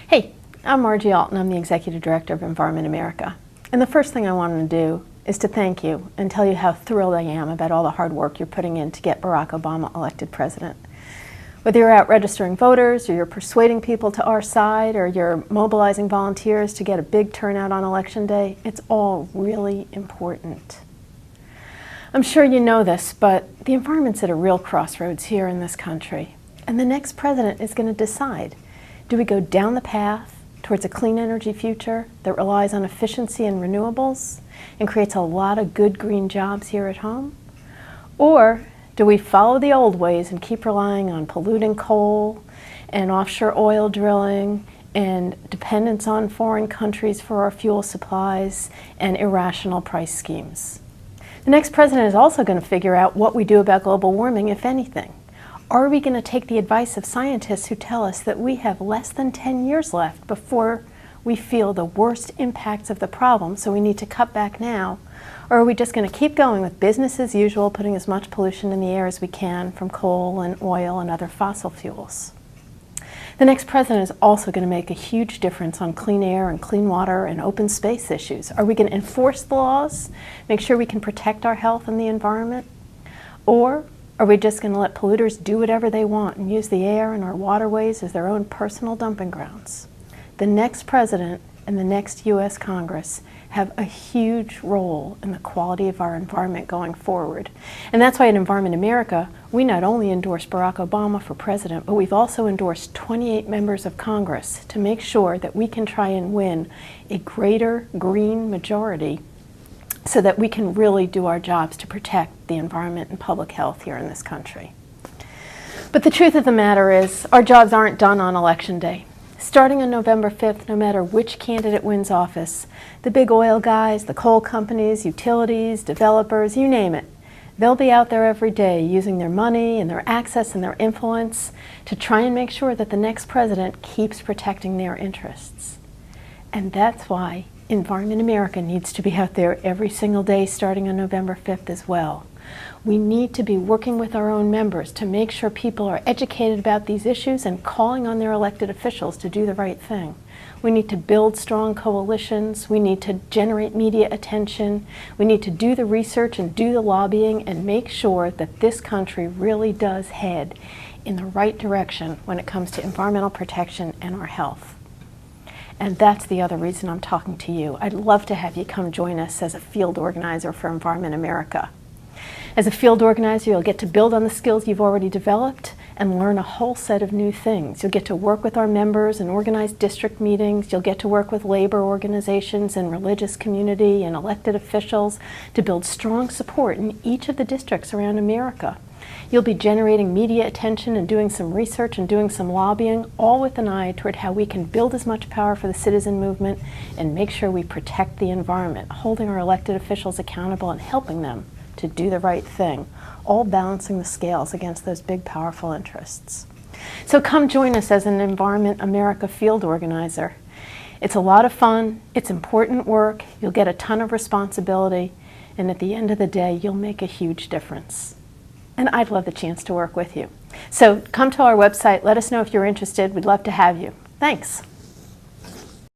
Hey, I'm Margie Alton. I'm the Executive Director of Environment America. And the first thing I wanted to do is to thank you and tell you how thrilled I am about all the hard work you're putting in to get Barack Obama elected president. Whether you're out registering voters, or you're persuading people to our side, or you're mobilizing volunteers to get a big turnout on Election Day, it's all really important. I'm sure you know this, but the environment's at a real crossroads here in this country. And the next president is going to decide, do we go down the path towards a clean energy future that relies on efficiency and renewables and creates a lot of good green jobs here at home? Or do we follow the old ways and keep relying on polluting coal and offshore oil drilling and dependence on foreign countries for our fuel supplies and irrational price schemes? The next president is also going to figure out what we do about global warming, if anything. Are we going to take the advice of scientists who tell us that we have less than 10 years left before we feel the worst impacts of the problem, so we need to cut back now? Or are we just going to keep going with business as usual, putting as much pollution in the air as we can from coal and oil and other fossil fuels? The next president is also going to make a huge difference on clean air and clean water and open space issues. Are we going to enforce the laws, make sure we can protect our health and the environment? Or are we just going to let polluters do whatever they want and use the air and our waterways as their own personal dumping grounds? The next president and the next U.S. Congress have a huge role in the quality of our environment going forward. And that's why at Environment America, we not only endorse Barack Obama for president, but we've also endorsed 28 members of Congress to make sure that we can try and win a greater green majority so that we can really do our jobs to protect the environment and public health here in this country. But the truth of the matter is, our jobs aren't done on Election Day. Starting on November 5th, no matter which candidate wins office, the big oil guys, the coal companies, utilities, developers, you name it, they'll be out there every day using their money and their access and their influence to try and make sure that the next president keeps protecting their interests. And that's why Environment America needs to be out there every single day starting on November 5th as well. We need to be working with our own members to make sure people are educated about these issues and calling on their elected officials to do the right thing. We need to build strong coalitions. We need to generate media attention. We need to do the research and do the lobbying and make sure that this country really does head in the right direction when it comes to environmental protection and our health. And that's the other reason I'm talking to you. I'd love to have you come join us as a field organizer for Environment America. As a field organizer, you'll get to build on the skills you've already developed and learn a whole set of new things. You'll get to work with our members and organize district meetings. You'll get to work with labor organizations and religious community and elected officials to build strong support in each of the districts around America. You'll be generating media attention and doing some research and doing some lobbying, all with an eye toward how we can build as much power for the citizen movement and make sure we protect the environment, holding our elected officials accountable and helping them to do the right thing, all balancing the scales against those big, powerful interests. So come join us as an Environment America field organizer. It's a lot of fun, it's important work, you'll get a ton of responsibility, and at the end of the day, you'll make a huge difference. And I'd love the chance to work with you. So come to our website, let us know if you're interested, we'd love to have you. Thanks.